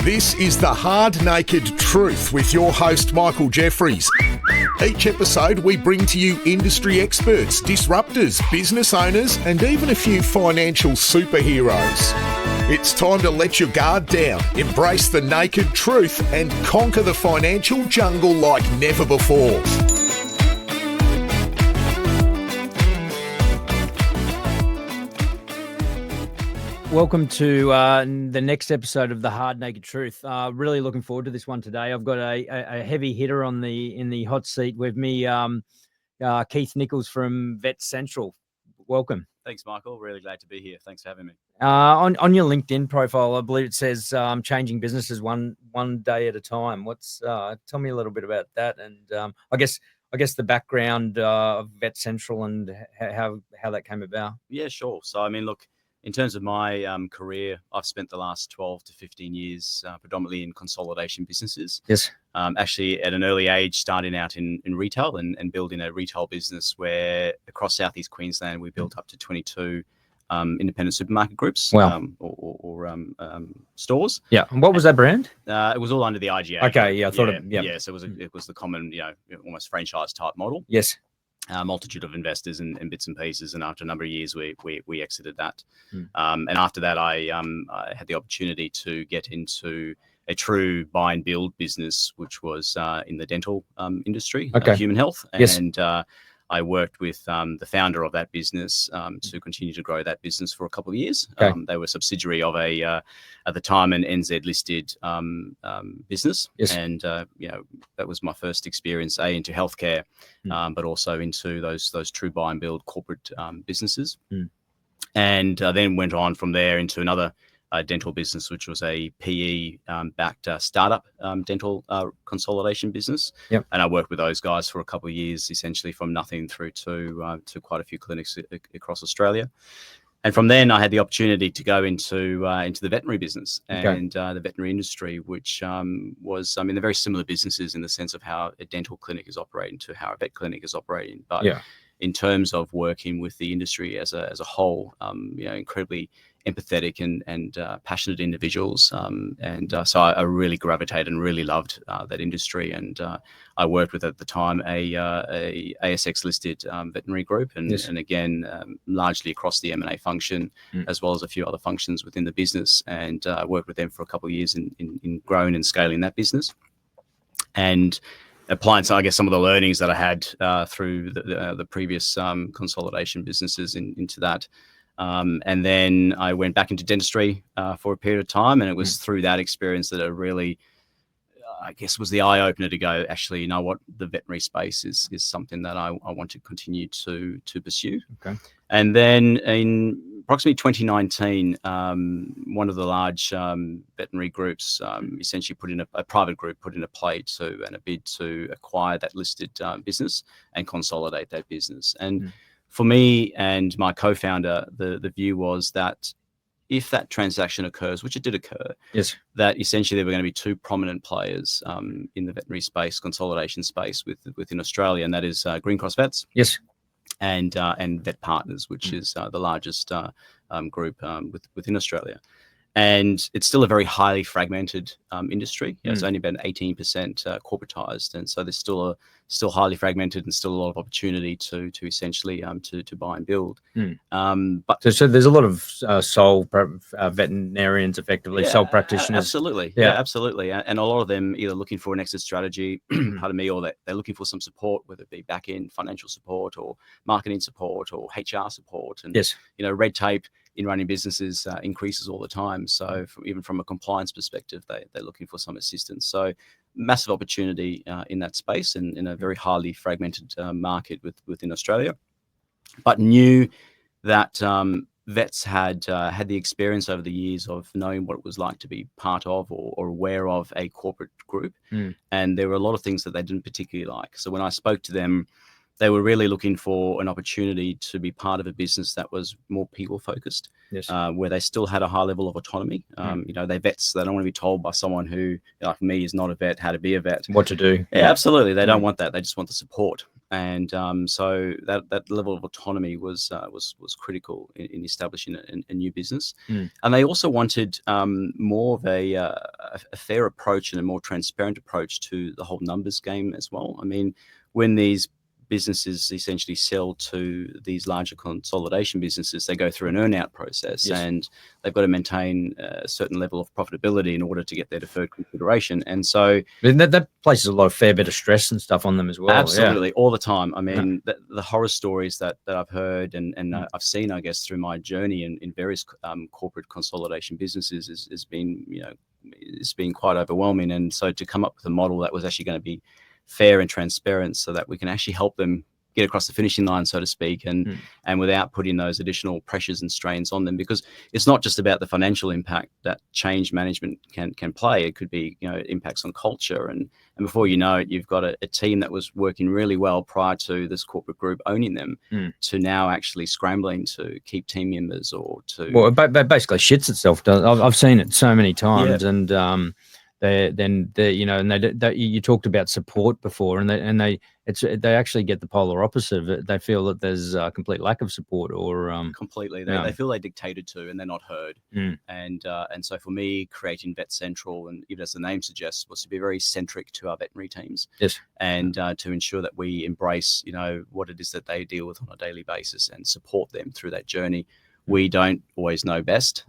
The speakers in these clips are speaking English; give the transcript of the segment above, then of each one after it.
This is The Hard Naked Truth with your host, Michael Jeffriess. Each episode, we bring to you industry experts, disruptors, business owners, and even a few financial superheroes. It's time to let your guard down, embrace the naked truth, and conquer the financial jungle like never before. Welcome to the next episode of The Hard Naked Truth. Really looking forward to this one today. I've got a heavy hitter in the hot seat with me, Keith Nicholls from Vet Central. Welcome. Thanks, Michael. Really glad to be here. Thanks for having me. On your LinkedIn profile, I believe it says changing businesses one day at a time. Tell me a little bit about that, and I guess the background of Vet Central and how that came about. Yeah, sure. So, I mean, look, in terms of my career, I've spent the last 12 to 15 years predominantly in consolidation businesses. Yes. Actually, at an early age, starting out in retail and building a retail business where across Southeast Queensland, we built up to 22 independent supermarket groups. Wow. Or stores. Yeah. And what was that brand? It was all under the IGA. Okay. Yeah. I thought so it was the common, almost franchise type model. Yes. Multitude of investors and bits and pieces, and after a number of years, we exited that. And after that, I had the opportunity to get into a true buy and build business, which was in the dental industry, human health. Yes. And I worked with the founder of that business to continue to grow that business for a couple of years. Okay. They were a subsidiary of at the time, an NZ listed business. Yes. And that was my first experience into healthcare, but also into those true buy and build corporate businesses. And then went on from there into another dental business, which was a PE backed startup dental consolidation business. Yep. And I worked with those guys for a couple of years, essentially from nothing through to quite a few clinics across Australia. And from then I had the opportunity to go into the veterinary business and the veterinary industry, which was, they're very similar businesses in the sense of how a dental clinic is operating to how a vet clinic is operating. But in terms of working with the industry as a whole, incredibly empathetic and passionate individuals. So I really gravitated and really loved that industry. And I worked with, at the time, a ASX listed veterinary group, and again, largely across the M&A function, as well as a few other functions within the business. And I worked with them for a couple of years in growing and scaling that business. And applying, so I guess, some of the learnings that I had through the previous consolidation businesses into that. And then I went back into dentistry for a period of time, and it was through that experience that it really, I guess, was the eye opener to go, actually, you know what, the veterinary space is something that I want to continue to pursue. Okay. And then in approximately 2019, one of the large veterinary groups essentially a private group put in a play and a bid to acquire that listed business and consolidate that business. And for me and my co-founder, the view was that if that transaction occurs, which it did occur, that essentially there were going to be two prominent players in the veterinary space, consolidation space within Australia, and that is Green Cross Vets. Yes. And Vet Partners, which is the largest group within Australia. And it's still a very highly fragmented industry. It's only been 18% corporatized, and so there's still highly fragmented and still a lot of opportunity to essentially to buy and build. But so there's a lot of sole veterinarians, effectively sole practitioners. Absolutely, absolutely, and a lot of them either looking for an exit strategy, pardon me, or they're looking for some support, whether it be back end financial support or marketing support or HR support, and red tape in running businesses increases all the time. So even from a compliance perspective, they're looking for some assistance. So massive opportunity in that space and in a very highly fragmented market within Australia. But knew that vets had the experience over the years of knowing what it was like to be part of or aware of a corporate group. And there were a lot of things that they didn't particularly like. So when I spoke to them, they were really looking for an opportunity to be part of a business that was more people focused, where they still had a high level of autonomy. They're vets. They don't want to be told by someone who, like me, is not a vet, how to be a vet. What to do. Yeah, absolutely. They don't want that. They just want the support. And so that level of autonomy was critical in establishing a new business. And they also wanted more of a fair approach and a more transparent approach to the whole numbers game as well. I mean, when these businesses essentially sell to these larger consolidation businesses, they go through an earn-out process, and they've got to maintain a certain level of profitability in order to get their deferred consideration. And so that places a lot of fair bit of stress and stuff on them as well. Absolutely, all the time. I mean, the horror stories that I've heard and I've seen, I guess, through my journey in various corporate consolidation businesses has been, it's been quite overwhelming. And so to come up with a model that was actually going to be fair and transparent so that we can actually help them get across the finishing line, so to speak, and without putting those additional pressures and strains on them, because it's not just about the financial impact that change management can play. It could be, impacts on culture, and before you know it, you've got a team that was working really well prior to this corporate group owning them to now actually scrambling to keep team members or to. Well, it basically shits itself. I've seen it so many times, and you talked about support before, and they actually get the polar opposite of it. They feel that there's a complete lack of support, or completely. They feel they're dictated to, and they're not heard. And so for me, creating Vet Central, and even as the name suggests, was to be very centric to our veterinary teams. Yes. And to ensure that we embrace, what it is that they deal with on a daily basis and support them through that journey. We don't always know best.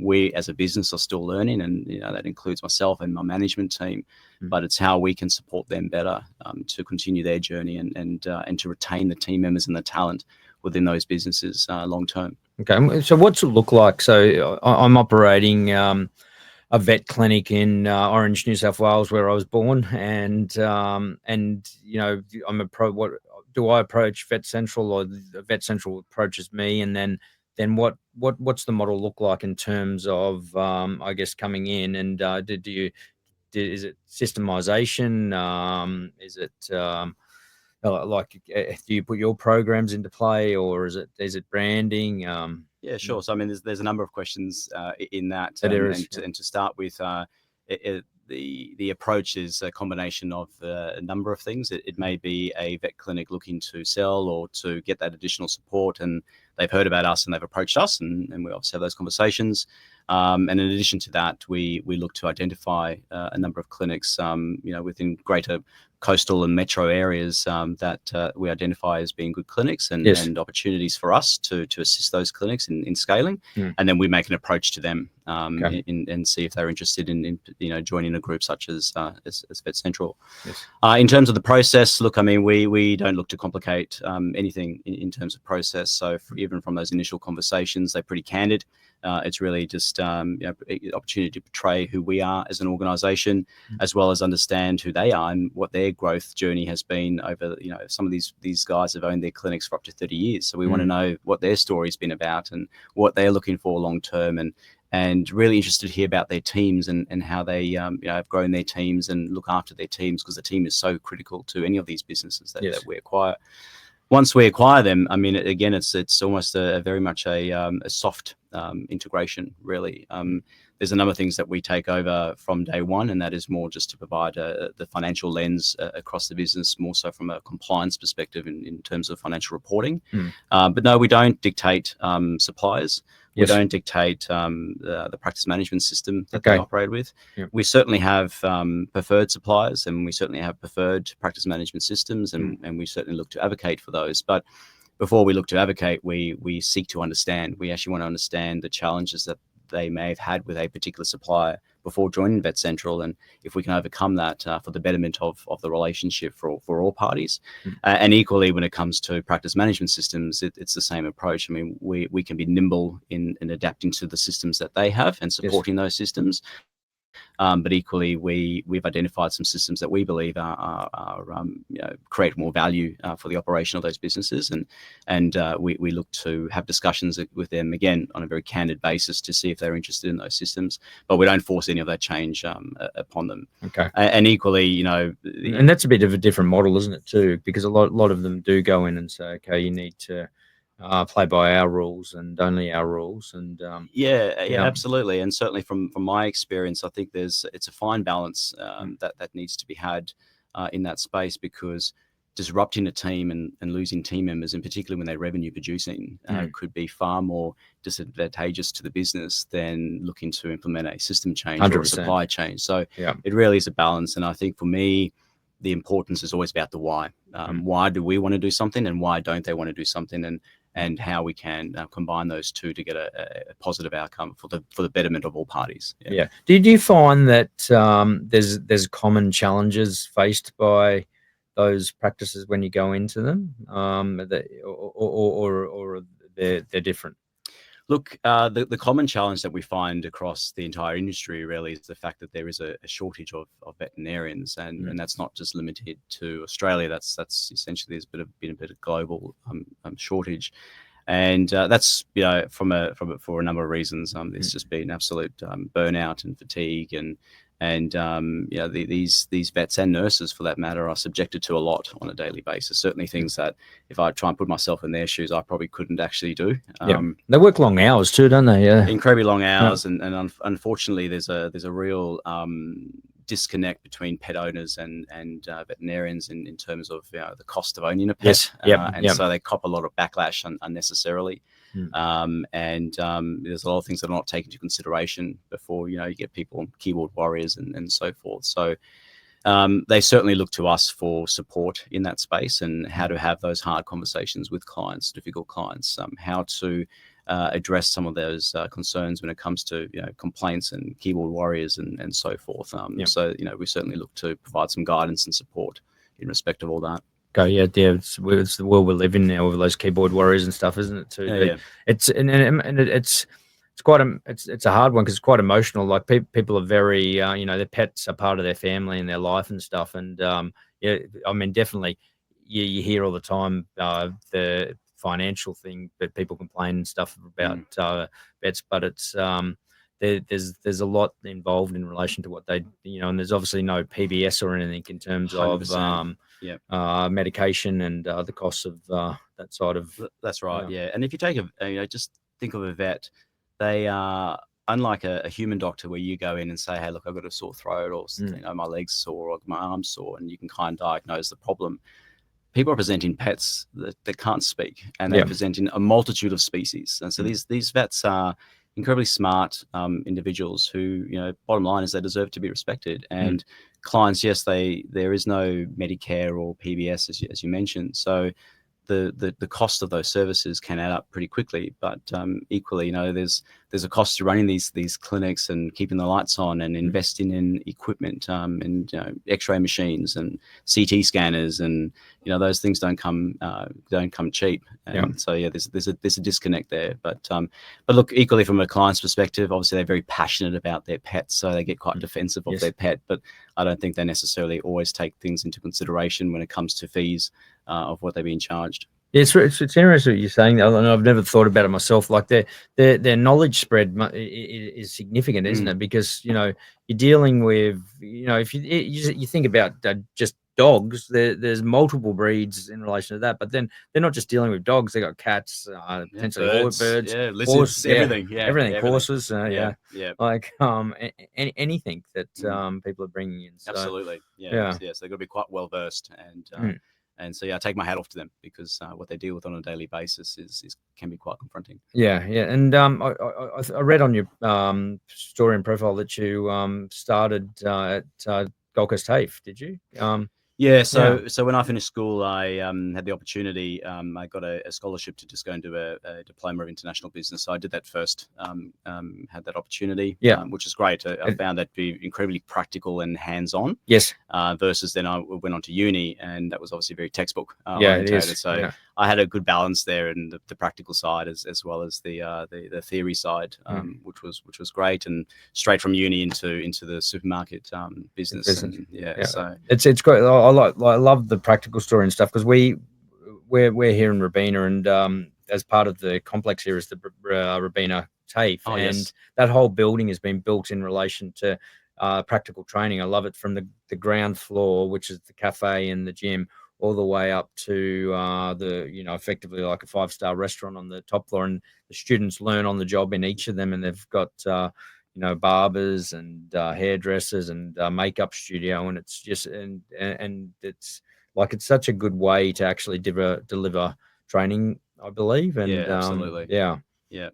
We as a business are still learning, and that includes myself and my management team. But it's how we can support them better to continue their journey and to retain the team members and the talent within those businesses long term. Okay, so what's it look like? So I'm operating a vet clinic in Orange, New South Wales, where I was born, and I'm what do I approach Vet Central, or the Vet Central approaches me, and then what's the model look like in terms of I guess coming in, and is it systemization? Is it do you put your programs into play, or is it branding? Yeah, sure. So I mean, there's a number of questions in that, and to start with, the approach is a combination of a number of things. It may be a vet clinic looking to sell or to get that additional support, and they've heard about us and they've approached us, and we obviously have those conversations. And in addition to that, we look to identify a number of clinics, within greater coastal and metro areas that we identify as being good clinics and opportunities for us to assist those clinics in scaling. And then we make an approach to them and see if they're interested in joining a group such as Vet Central. Yes. In terms of the process, look, I mean, we don't look to complicate anything in terms of process. So even from those initial conversations, they're pretty candid. It's really just opportunity to portray who we are as an organisation, as well as understand who they are and what their growth journey has been over. Some of these guys have owned their clinics for up to 30 years, so we want to know what their story's been about and what they're looking for long term, and really interested to hear about their teams and how they have grown their teams and look after their teams, because the team is so critical to any of these businesses that we acquire. Once we acquire them, I mean, again, it's almost a very much a soft integration, really. There's a number of things that we take over from day one, and that is more just to provide the financial lens across the business, more so from a compliance perspective in terms of financial reporting. But no, we don't dictate suppliers. We don't dictate the practice management system that they operate with. We certainly have preferred suppliers, and we certainly have preferred practice management systems, and we certainly look to advocate for those. But before we look to advocate, we seek to understand. We actually want to understand the challenges that they may have had with a particular supplier before joining Vet Central, and if we can overcome that for the betterment of the relationship for all parties. And equally, when it comes to practice management systems, it's the same approach. I mean, we can be nimble in adapting to the systems that they have and supporting those systems. But equally, we've identified some systems that we believe are create more value for the operation of those businesses, and we look to have discussions with them again on a very candid basis to see if they're interested in those systems. But we don't force any of that change upon them. Okay. And equally, and that's a bit of a different model, isn't it, too? Because a lot of them do go in and say, okay, you need to play by our rules and only our rules, and absolutely. And certainly from my experience, I think it's a fine balance that needs to be had in that space, because disrupting a team and losing team members, and particularly when they're revenue producing, could be far more disadvantageous to the business than looking to implement a system change 100%. or a supply change. So it really is a balance. And I think for me, the importance is always about the why. Why do we want to do something, and why don't they want to do something, and how we can combine those two to get a positive outcome for the betterment of all parties. Yeah. Did you find that there's common challenges faced by those practices when you go into them, or they're different? Look, the common challenge that we find across the entire industry really is the fact that there is a shortage of veterinarians, and that's not just limited to Australia. That's essentially there's been a bit of global shortage, and that's for a number of reasons. There's just been absolute burnout and fatigue, and these vets and nurses, for that matter, are subjected to a lot on a daily basis. Certainly things that if I try and put myself in their shoes, I probably couldn't actually do. They work long hours too, don't they? Yeah, incredibly long hours, and unfortunately, there's a real disconnect between pet owners and veterinarians in terms of the cost of owning a pet. So they cop a lot of backlash unnecessarily. And there's a lot of things that are not taken into consideration before you get people keyboard warriors and so forth. So they certainly look to us for support in that space, and how to have those hard conversations with clients, difficult clients, how to address some of those concerns when it comes to complaints and keyboard warriors and so forth. So we certainly look to provide some guidance and support in respect of all that. It's the world we live in now with those keyboard warriors and stuff, isn't it? Too. It's quite it's a hard one because it's quite emotional. Like people are very their pets are part of their family and their life and stuff. And I mean, definitely you hear all the time the financial thing that people complain and stuff about vets, but it's there's a lot involved in relation to what they and there's obviously no PBS or anything in terms 100%. Of medication and the costs of that side of. That's right. And if you take just think of a vet, they are unlike a human doctor where you go in and say, hey, look, I've got a sore throat, or my leg's sore, or my arm's sore, and you can kind of diagnose the problem. People are presenting pets that can't speak, and they're presenting a multitude of species. And so these vets are incredibly smart individuals who, bottom line is they deserve to be respected. And clients, yes, there is no Medicare or PBS, as you mentioned. So the cost of those services can add up pretty quickly. But equally, there's a cost to running these clinics and keeping the lights on and investing in equipment and X-ray machines and CT scanners, and those things don't come cheap. And so there's a disconnect there. But look, equally from a client's perspective, obviously they're very passionate about their pets, so they get quite defensive of their pet. But I don't think they necessarily always take things into consideration when it comes to fees of what they're being charged. Yeah, it's interesting what you're saying. I've never thought about it myself. Like their knowledge spread is significant, isn't it? Because you're dealing with if you think about just dogs, there's multiple breeds in relation to that. But then they're not just dealing with dogs; they got cats, potentially birds, lizards, everything, horses, like anything that people are bringing in. So, absolutely, So they've got to be quite well versed and so I take my hat off to them, because what they deal with on a daily basis can be quite confronting. And I read on your story and profile that you started at Gold Coast TAFE. Did you? So when I finished school, I had the opportunity. I got a scholarship to just go and do a diploma of international business. So I did that first. Had that opportunity, which is great. I found that to be incredibly practical and hands-on. Yes. Versus then I went on to uni, and that was obviously very textbook orientated. It is. So I had a good balance there, and the practical side as well as the theory side, which was great, and straight from uni into the supermarket business. So it's great. I love the practical story and stuff, because we're here in Robina, and as part of the complex here is the Robina TAFE, that whole building has been built in relation to practical training. I love it from the ground floor, which is the cafe and the gym, all the way up to effectively like a 5-star restaurant on the top floor, and the students learn on the job in each of them, and they've got barbers and hairdressers and makeup studio, and it's just and it's like it's such a good way to actually deliver training, I believe. And Yeah, absolutely. yeah. Yeah.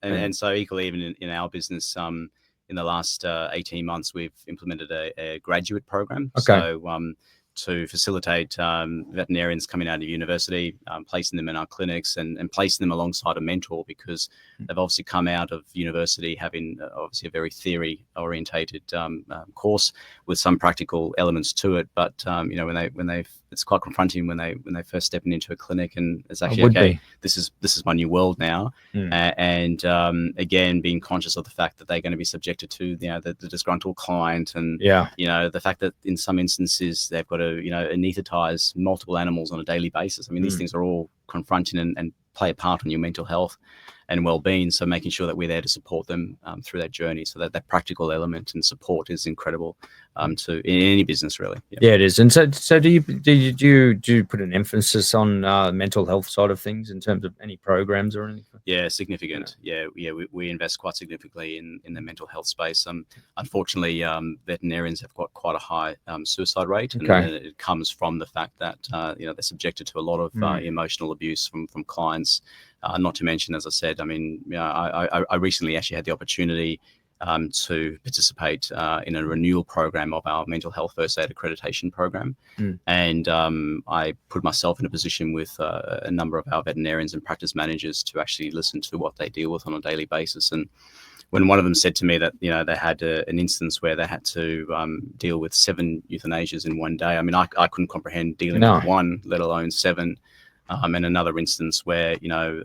And so equally, even in our business, in the last 18 months, we've implemented a graduate program. Okay. So to facilitate veterinarians coming out of university, placing them in our clinics and placing them alongside a mentor, because they've obviously come out of university having obviously a very theory orientated course with some practical elements to it. But you know, it's quite confronting when they first step into a clinic, and it's actually okay. This is my new world now. And again, being conscious of the fact that they're going to be subjected to, you know, the disgruntled client, and you know, the fact that in some instances they've got to, you know, anesthetize multiple animals on a daily basis. I mean, these things are all confronting and play a part on your mental health and well-being. So making sure that we're there to support them through that journey, so that practical element and support is incredible to in any business, really. Yeah, it is. And so do you put an emphasis on mental health side of things in terms of any programs or anything? Yeah, significant. Yeah. We invest quite significantly in the mental health space. Unfortunately, veterinarians have got quite a high suicide rate, and it comes from the fact that you know, they're subjected to a lot of emotional abuse from clients. Not to mention, as I said, I mean, you know, I recently actually had the opportunity to participate in a renewal program of our mental health first aid accreditation program. And I put myself in a position with a number of our veterinarians and practice managers to actually listen to what they deal with on a daily basis. And when one of them said to me that, you know, they had an instance where they had to deal with 7 euthanasias in one day, I mean, I couldn't comprehend dealing with one, let alone 7. And another instance where, you know,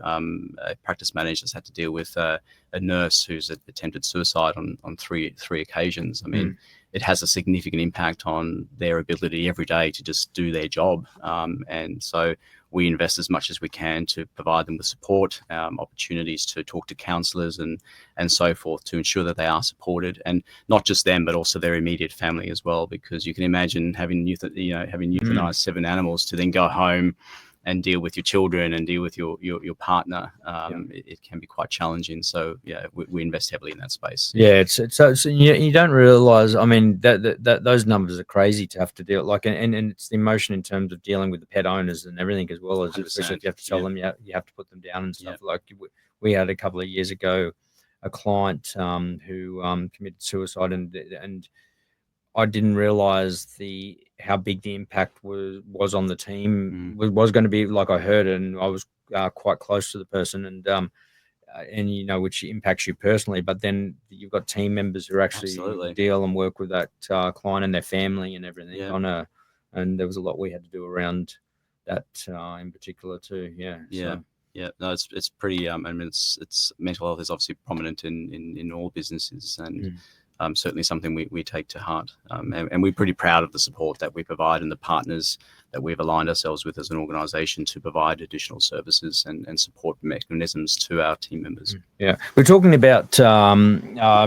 a practice manager has had to deal with a nurse who's attempted suicide on three occasions. I mean, it has a significant impact on their ability every day to just do their job. And so we invest as much as we can to provide them with support, opportunities to talk to counsellors and so forth, to ensure that they are supported, and not just them, but also their immediate family as well. Because you can imagine having euthanized 7 animals to then go home and deal with your children and deal with your partner. It can be quite challenging. So yeah, we invest heavily in that space. Yeah, it's so you don't realize. I mean, that those numbers are crazy to have to deal, like, and it's the emotion in terms of dealing with the pet owners and everything, as well as, especially if you have to tell them you have to put them down and stuff. Like we had a couple of years ago a client who committed suicide, and I didn't realize how big the impact was on the team. Was going to be, like, I heard it, and I was quite close to the person, and you know, which impacts you personally. But then you've got team members who actually deal and work with that client and their family and everything and there was a lot we had to do around that in particular too. No, it's pretty. I mean, it's mental health is obviously prominent in all businesses, and certainly something we take to heart. And we're pretty proud of the support that we provide and the partners that we've aligned ourselves with as an organisation to provide additional services and support mechanisms to our team members. Yeah, we're talking about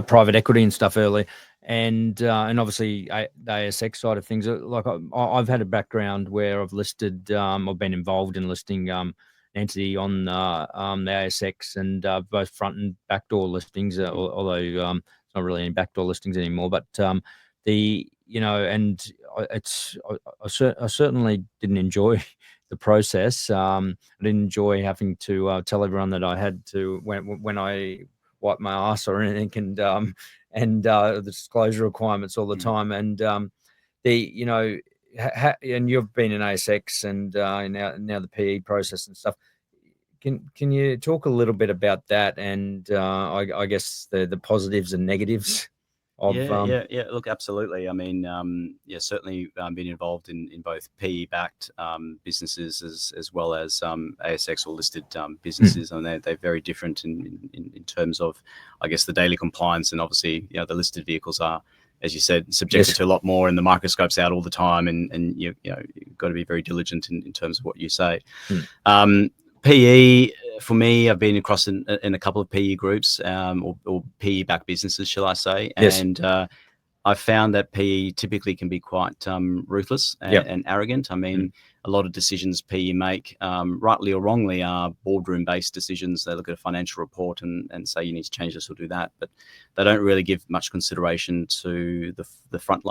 private equity and stuff earlier, and obviously the ASX side of things. Like I've had a background where I've listed, I've been involved in listing an entity on the ASX, and both front and backdoor listings, although it's not really any backdoor listings anymore. But I certainly didn't enjoy the process. I didn't enjoy having to tell everyone that I had to when I wipe my ass or anything, and the disclosure requirements all the time, and and you've been in ASX and now the PE process and stuff. Can you talk a little bit about that, and I guess the positives and negatives of Look, absolutely. I mean, certainly been involved in both PE backed businesses as well as ASX or listed businesses, and they're very different in terms of, I guess, the daily compliance, and obviously, you know, the listed vehicles are, as you said, subjected to a lot more, and the microscope's out all the time, and you've got to be very diligent in terms of what you say. PE, for me, I've been across in a couple of PE groups or PE-backed businesses, shall I say. And I've found that PE typically can be quite ruthless and arrogant. I mean, a lot of decisions PE make, rightly or wrongly, are boardroom-based decisions. They look at a financial report and say you need to change this or do that, but they don't really give much consideration to the front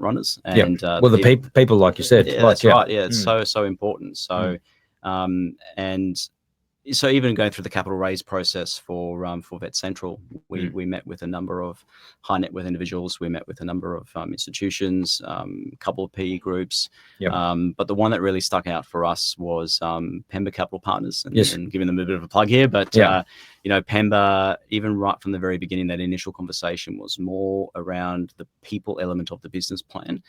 runners. And well, the people, like you said. Yeah, that's right. Yeah, it's so important. So, and so even going through the capital raise process for Vet Central, we met with a number of high net worth individuals. We met with a number of institutions, a couple of PE groups. But the one that really stuck out for us was Pemba Capital Partners, and giving them a bit of a plug here. But Pemba, even right from the very beginning, that initial conversation was more around the people element of the business plan,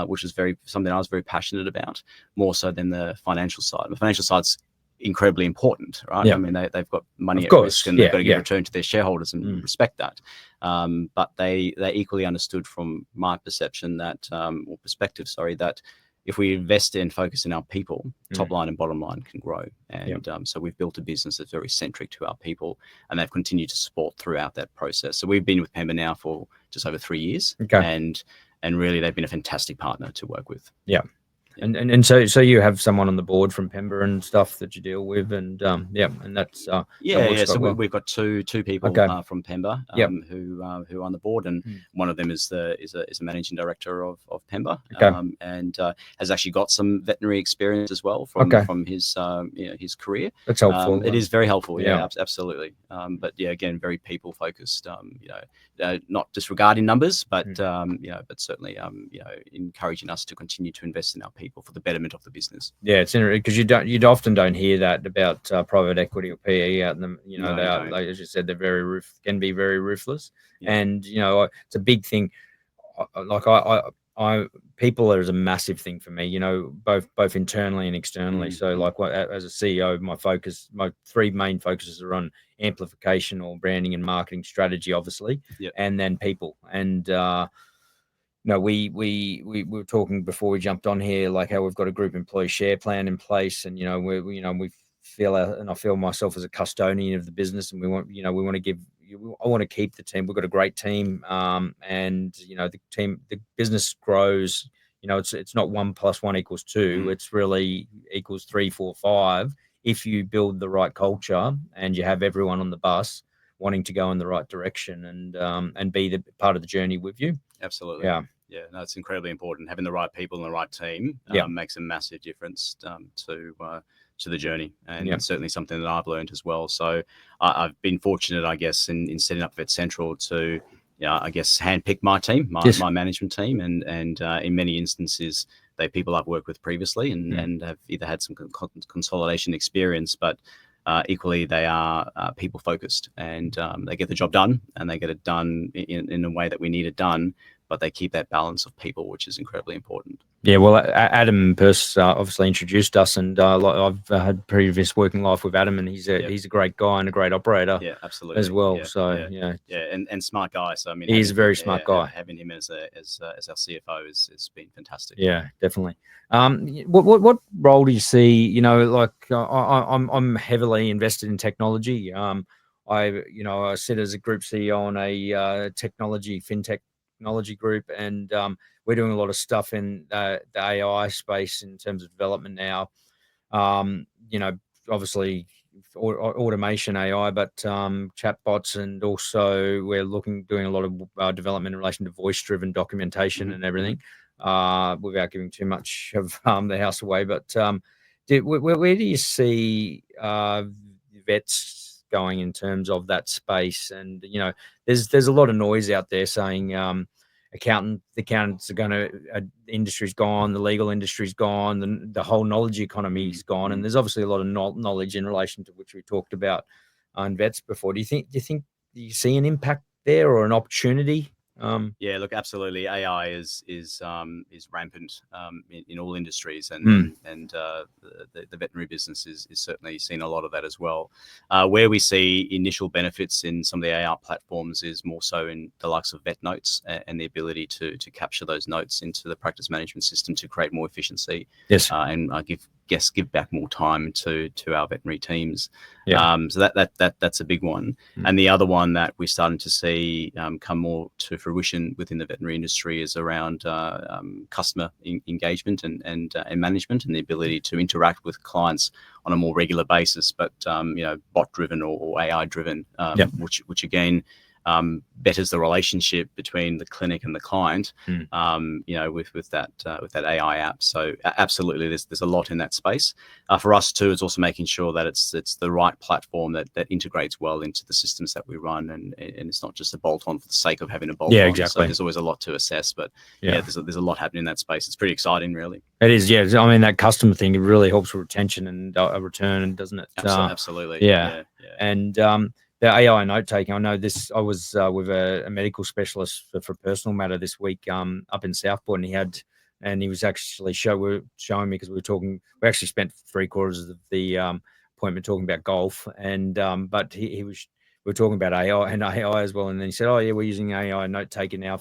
which is something I was very passionate about, more so than the financial side. The financial side's incredibly important, right? I mean, they've got money at risk, and they've got to give return to their shareholders and respect that. But they equally understood from my perception that, or perspective, sorry, that if we invest and focus in our people, top line and bottom line can grow. And so we've built a business that's very centric to our people, and they've continued to support throughout that process. So we've been with Pemba now for just over 3 years, and really they've been a fantastic partner to work with. And so you have someone on the board from Pemba and stuff that you deal with, and and that's So we've got two people from Pemba who are on the board, and one of them is a managing director of Pemba, and has actually got some veterinary experience as well from his his career. That's helpful. It is very helpful. Absolutely. But again, very people focused. Not disregarding numbers, but but certainly encouraging us to continue to invest in our people for the betterment of the business. It's interesting because you often don't hear that about private equity or PE out in them. They, as you said, they're can be very ruthless, and it's a big thing. Like people is a massive thing for me. Both internally and externally. So like as a CEO, my three main focuses are on amplification or branding and marketing strategy, obviously, and then people. And we were talking before we jumped on here, like how we've got a group employee share plan in place, and we feel, and I feel myself as a custodian of the business, and we want to give. I want to keep the team. We've got a great team, and the business grows. It's not 1 + 1 = 2. It's really equals 3, 4, 5. If you build the right culture and you have everyone on the bus wanting to go in the right direction and be the part of the journey with you. Absolutely. No, it's incredibly important. Having the right people and the right team makes a massive difference to the journey, and it's certainly something that I've learned as well. So I've been fortunate, I guess, in setting up Vet Central to, I guess, handpick my team, my management team, and in many instances, they're people I've worked with previously and have either had some consolidation experience, but equally they are people focused, and they get the job done, and they get it done in a way that we need it done, but they keep that balance of people, which is incredibly important. Well, Adam Peirce obviously introduced us, and I've had previous working life with Adam, and he's a great guy and a great operator. Absolutely. As well. And smart guy. So I mean, he's a very smart guy. Having him as our CFO has been fantastic. Yeah, definitely. What role do you see? I'm heavily invested in technology. I sit as a group CEO on a fintech technology group, and we're doing a lot of stuff in the AI space in terms of development now. Obviously automation AI, but chatbots, and also we're doing a lot of development in relation to voice-driven documentation and everything, without giving too much of the house away. But where do you see vets going in terms of that space? And there's a lot of noise out there saying accountants are going to, the industry's gone, the legal industry's gone, the whole knowledge economy's gone, and there's obviously a lot of knowledge in relation to which we talked about on vets before. Do you see an impact there or an opportunity? Look, absolutely. AI is rampant in all industries, and the veterinary business is certainly seeing a lot of that as well. Where we see initial benefits in some of the AI platforms is more so in the likes of vet notes and the ability to capture those notes into the practice management system to create more efficiency. Yes. And give guess give back more time to our veterinary teams. Yeah. So that's a big one. Mm. And the other one that we're starting to see come more to fruition within the veterinary industry is around customer engagement and management, and the ability to interact with clients on a more regular basis, but bot driven or AI driven, which again betters the relationship between the clinic and the client, with that AI app. So absolutely, there's a lot in that space. For us too, it's also making sure that it's the right platform that integrates well into the systems that we run, and it's not just a bolt on for the sake of having a bolt on. Yeah, exactly. So there's always a lot to assess, but there's a lot happening in that space. It's pretty exciting, really. It is, yeah. I mean, that customer thing, it really helps with retention and a return, doesn't it? Absolutely. Yeah. And the AI note taking, I know this. I was with a medical specialist for a personal matter this week up in Southport, and he was actually showing me, because we actually spent 3/4 of the appointment talking about golf, and but we were talking about AI as well, and then he said, "Oh yeah, we're using AI note taking now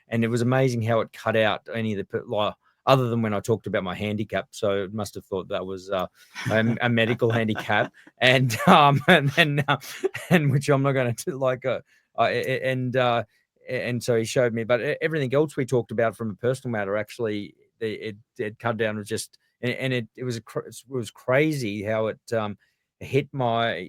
and it was amazing how it cut out any of the other than when I talked about my handicap. So it must have thought that was a medical handicap, and which I'm not going to and so he showed me, but everything else we talked about from a personal matter, actually, it cut down to just, and it was crazy how it hit the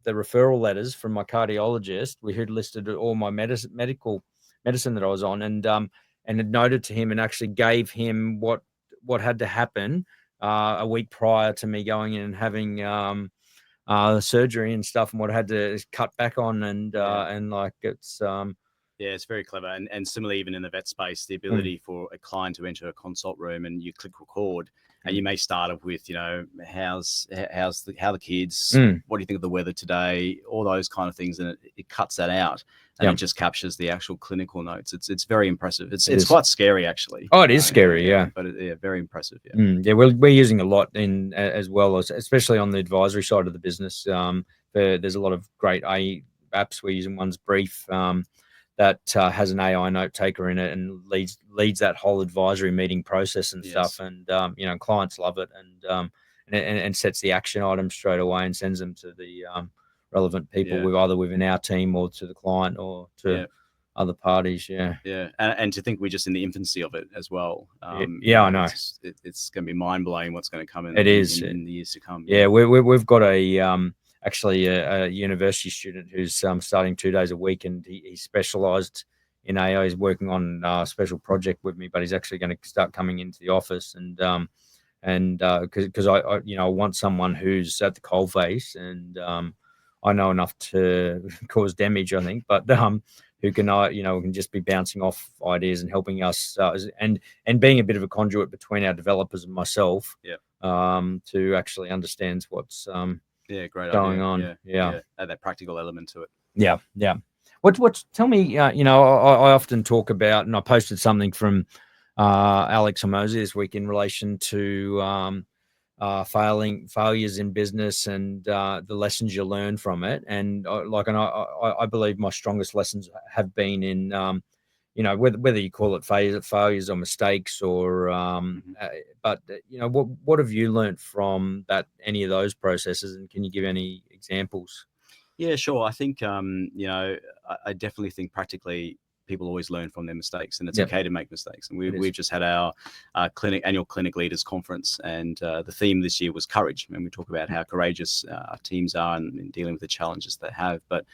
referral letters from my cardiologist, who had listed all my medicine that I was on, and had noted to him and actually gave him what had to happen a week prior to me going in and having surgery and stuff, and what I had to cut back on, and it's it's very clever. And similarly, even in the vet space, the ability for a client to enter a consult room and you click record, and you may start off with, how the kids, what do you think of the weather today, all those kind of things, and it cuts that out, and it just captures the actual clinical notes. It's very impressive. It's quite scary, actually. Oh, it is scary, but very impressive. We're using a lot in as well, especially on the advisory side of the business. There's a lot of great apps. We're using. One's Brief, that has an AI note taker in it, and leads that whole advisory meeting process and stuff. And clients love it, and sets the action items straight away and sends them to the relevant people, either within our team or to the client or to other parties. And to think we're just in the infancy of it as well. I know it's going to be mind-blowing what's going to come in the years to come. We've got actually a university student who's starting 2 days a week, and he specialized in AI. He's working on a special project with me, but he's actually going to start coming into the office, and because I want someone who's at the coalface, and I know enough to cause damage, I think, but who can just be bouncing off ideas and helping us, and being a bit of a conduit between our developers and myself, to actually understand what's great going idea. on. Add that practical element to it. Tell me, I often talk about, and I posted something from Alex Hormozi this week in relation to failures in business, and the lessons you learn from it. And I believe my strongest lessons have been in whether you call it failures or mistakes, or but what have you learned from any of those processes, and can you give any examples? Yeah, sure. I think I definitely think practically people always learn from their mistakes, and it's okay to make mistakes. And we've just had our annual clinic leaders conference, and the theme this year was courage. And we talk about how courageous our teams are in dealing with the challenges they have. But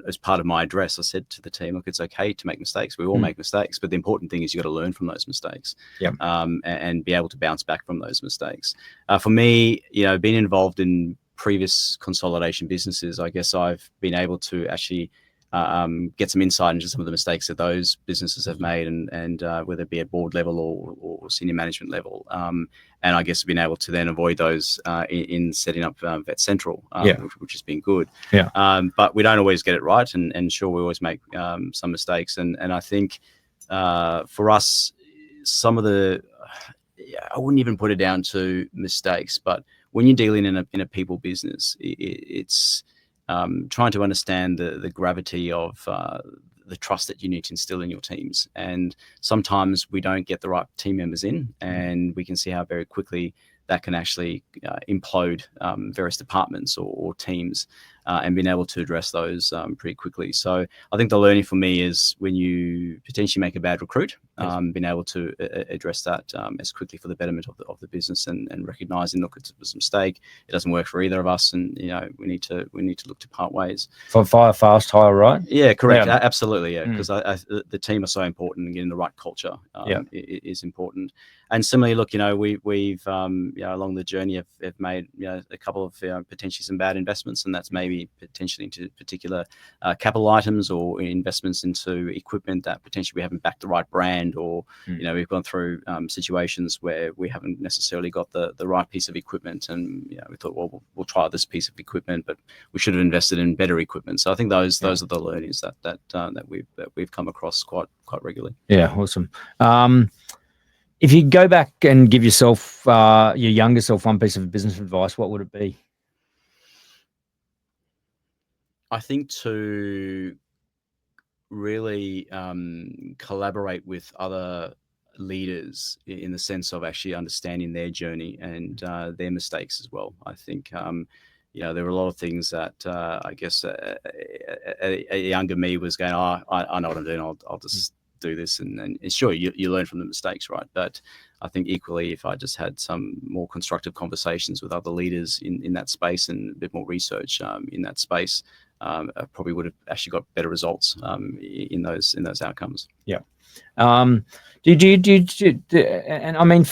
as part of my address, I said to the team, look, it's okay to make mistakes. We all make mistakes, but the important thing is you got to learn from those mistakes, and be able to bounce back from those mistakes. For me, being involved in previous consolidation businesses, I guess I've been able to actually get some insight into some of the mistakes that those businesses have made, and whether it be at board level or senior management level. And I guess being able to then avoid those in setting up Vet Central, which has been good. But we don't always get it right, and sure, we always make some mistakes. And I think for us, some of the, I wouldn't even put it down to mistakes, but when you're dealing in a people business, it's trying to understand the gravity of the trust that you need to instill in your teams. And sometimes we don't get the right team members in, and we can see how very quickly that can actually implode various departments or teams, and being able to address those pretty quickly. So I think the learning for me is when you potentially make a bad recruit, being able to address that as quickly for the betterment of the business, and recognizing, look, it was a mistake. It doesn't work for either of us, and we need to look to part ways. For fire fast, hire right. Yeah, correct. Yeah. Absolutely, yeah. Because the team are so important, and getting the right culture is important. And similarly, look, we've along the journey have made a couple of potentially some bad investments, and that's maybe potentially into particular capital items or investments into equipment that potentially we haven't backed the right brand, or we've gone through situations where we haven't necessarily got the right piece of equipment, and we thought, well, we'll try this piece of equipment, but we should have invested in better equipment. So I think those are the learnings that we've come across quite regularly. Yeah, awesome. If you go back and give yourself, your younger self, one piece of business advice, what would it be? I think to really collaborate with other leaders in the sense of actually understanding their journey and their mistakes as well. I think there were a lot of things that I guess a younger me was going, I know what I'm doing. I'll just do this, and sure, you learn from the mistakes, right? But I think equally, if I just had some more constructive conversations with other leaders in that space and a bit more research in that space, I probably would have actually got better results in those outcomes. Yeah. And I mean,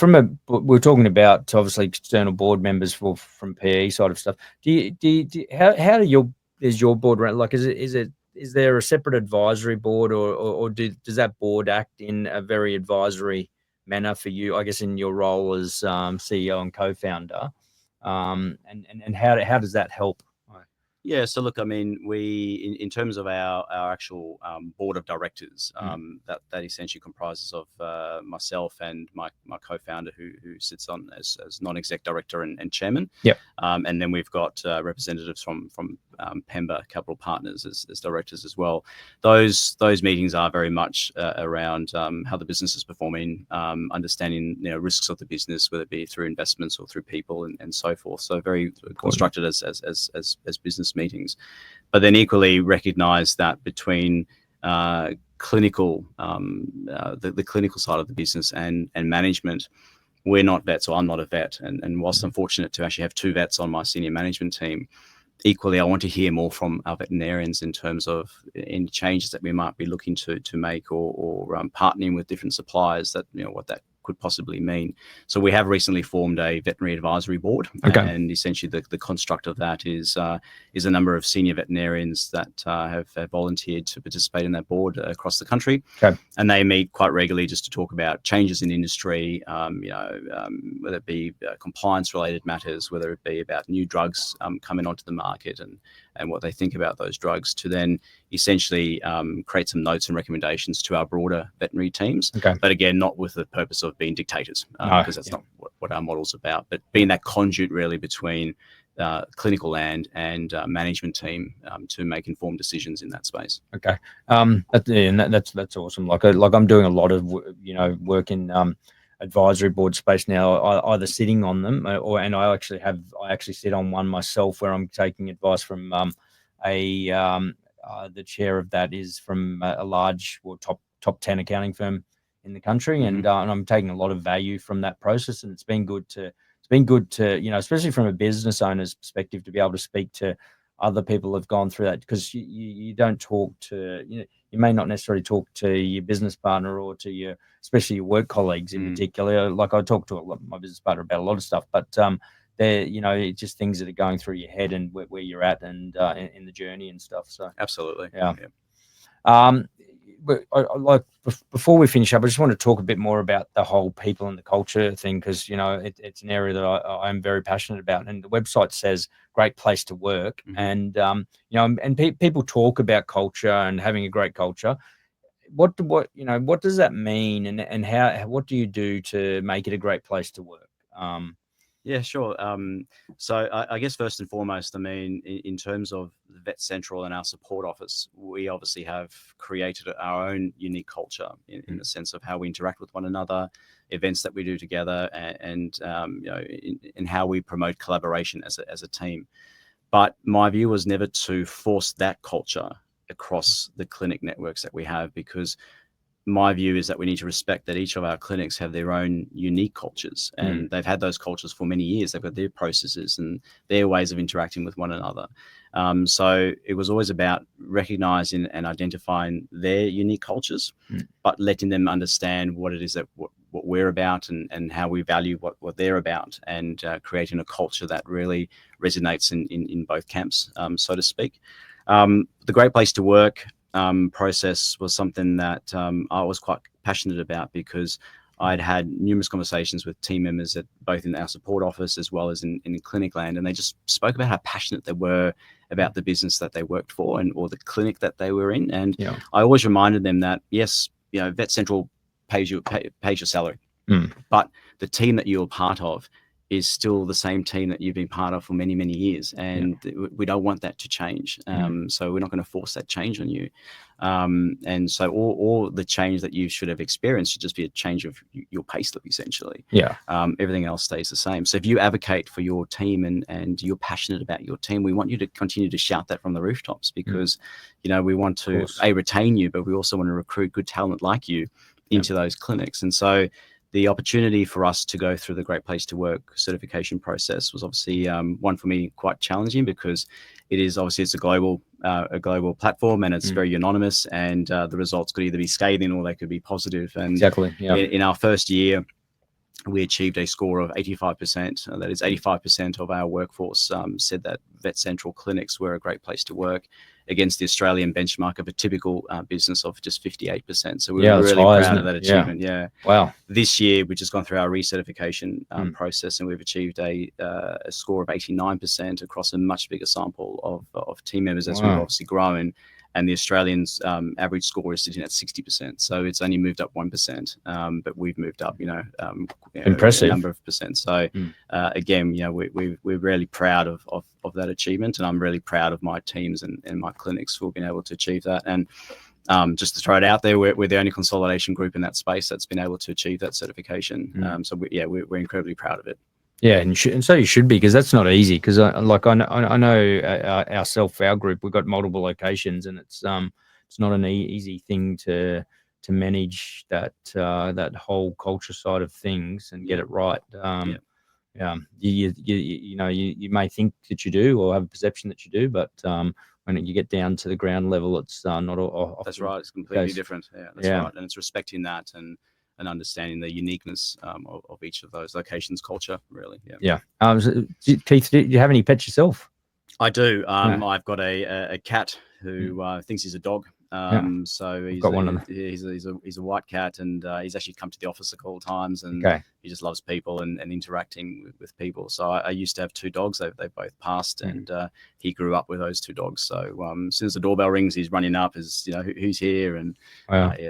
we're talking about obviously external board members from PE side of stuff. How is your board run? Like, is there a separate advisory board, or does that board act in a very advisory manner for you, I guess, in your role as CEO and co-founder? And how does that help? Yeah, so look, I mean, we in terms of our actual board of directors, that essentially comprises of myself and my co-founder who sits on as non-exec director and chairman. Yep. And then we've got representatives from Pemba Capital Partners as directors as well. Those meetings are very much around how the business is performing, understanding risks of the business, whether it be through investments or through people and so forth. So very constructed as business meetings, but then equally recognize that between clinical, the clinical side of the business and management, we're not vets, or I'm not a vet. And whilst I'm fortunate to actually have two vets on my senior management team, equally I want to hear more from our veterinarians in terms of any changes that we might be looking to make, or partnering with different suppliers, that what that could possibly mean. So we have recently formed a veterinary advisory board, and essentially the construct of that is a number of senior veterinarians that have volunteered to participate in that board across the country, and they meet quite regularly just to talk about changes in industry, whether it be compliance related matters, whether it be about new drugs coming onto the market, and what they think about those drugs, to then essentially create some notes and recommendations to our broader veterinary teams. But again, not with the purpose of being dictators, because that's not what our model's about, but being that conduit really between clinical and management team to make informed decisions in that space. And that's awesome. Like I'm doing a lot of work in advisory board space now, either sitting on them and I actually sit on one myself, where I'm taking advice from the chair of that is from a large top 10 accounting firm in the country, and I'm taking a lot of value from that process, and it's been good to especially from a business owner's perspective, to be able to speak to other people who've gone through that, because you don't talk to you may not necessarily talk to your business partner or to especially your work colleagues in particular. Like, I talk to my business partner about a lot of stuff, but they're it's just things that are going through your head and where you're at and in the journey and stuff. So absolutely, But before we finish up, I just want to talk a bit more about the whole people and the culture thing, because it's an area that I am very passionate about. And the website says great place to work, and people talk about culture and having a great culture. What does that mean, and what do you do to make it a great place to work? Yeah, sure. So I guess first and foremost, I mean, in terms of Vet Central and our support office, we obviously have created our own unique culture in the sense of how we interact with one another, events that we do together, and in how we promote collaboration as a team. But my view was never to force that culture across the clinic networks that we have, because my view is that we need to respect that each of our clinics have their own unique cultures, and they've had those cultures for many years. They've got their processes and their ways of interacting with one another. So it was always about recognizing and identifying their unique cultures, but letting them understand what it is that what we're about and how we value what they're about, and creating a culture that really resonates in both camps, so to speak. The Great Place to Work process was something that I was quite passionate about, because I'd had numerous conversations with team members at both in our support office as well as in clinic land, and they just spoke about how passionate they were about the business that they worked for or the clinic that they were in. And I always reminded them that, yes, Vet Central pays your salary, but the team that you're part of is still the same team that you've been part of for many, many years. And we don't want that to change. So we're not going to force that change on you. And so all the change that you should have experienced should just be a change of your pay slip, essentially. Everything else stays the same. So if you advocate for your team and you're passionate about your team, we want you to continue to shout that from the rooftops, because, we want to retain you, but we also want to recruit good talent like you into those clinics. And so the opportunity for us to go through the Great Place to Work certification process was obviously one for me quite challenging, because it's a global platform, and it's very anonymous, and the results could either be scathing or they could be positive. And in our first year, we achieved a score of 85%. That is 85% of our workforce said that Vet Central clinics were a great place to work, against the Australian benchmark of a typical business of just 58%. So we were really proud of that achievement. Wow. This year, we've just gone through our recertification process, and we've achieved a score of 89% across a much bigger sample of team members as we've obviously grown. And the Australians' average score is sitting at 60%. So it's only moved up 1%, but we've moved up, impressive a number of percent. So again, we're really proud of that achievement, and I'm really proud of my teams and my clinics for being able to achieve that. And just to throw it out there, we're the only consolidation group in that space that's been able to achieve that certification. So we're incredibly proud of it. Yeah, and so you should be, because that's not easy. Because I know our group, we've got multiple locations, and it's not an easy thing to manage that whole culture side of things and get it right. You may think that you do, or have a perception that you do, but when you get down to the ground level, it's not all. That's right. It's completely different. Yeah, that's right. And it's respecting that and understanding the uniqueness of each of those locations' culture, really. Keith, do you have any pets yourself? I do. I've got a cat who thinks he's a dog. So he's got one of them. He's a white cat, and he's actually come to the office a couple of times, and he just loves people and interacting with people. So I used to have two dogs. They both passed, and he grew up with those two dogs. So as soon as the doorbell rings, he's running up, who's here, and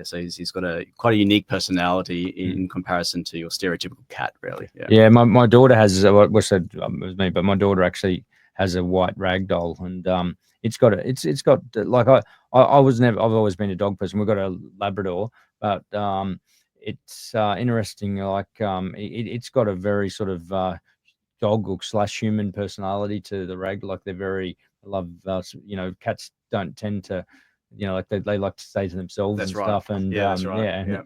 so he's got quite a unique personality in comparison to your stereotypical cat, really. My daughter has it was me, but my daughter actually has a white ragdoll, and I've always been a dog person. We've got a Labrador, but it's interesting. It's got a very sort of dog / human personality to the rag. Like I love cats don't tend to, they like to stay to themselves and stuff. And that's right.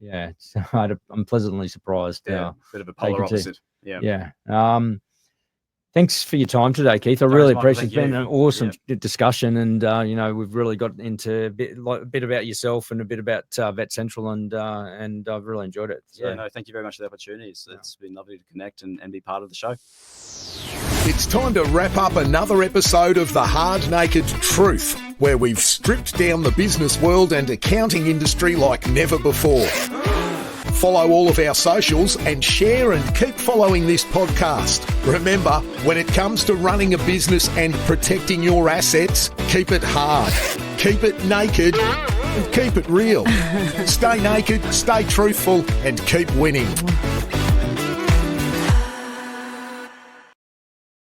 It's I'm pleasantly surprised. Bit of a polar opposite. Thanks for your time today, Keith. I really appreciate it. It's been an awesome discussion, and we've really got into a bit about yourself and a bit about Vet Central, and I've really enjoyed it. So. Thank you very much for the opportunity. It's been lovely to connect and be part of the show. It's time to wrap up another episode of The Hard Naked Truth, where we've stripped down the business world and accounting industry like never before. Follow all of our socials and share and keep following this podcast. Remember, when it comes to running a business and protecting your assets, keep it hard, keep it naked, and keep it real. Stay naked, stay truthful, and keep winning.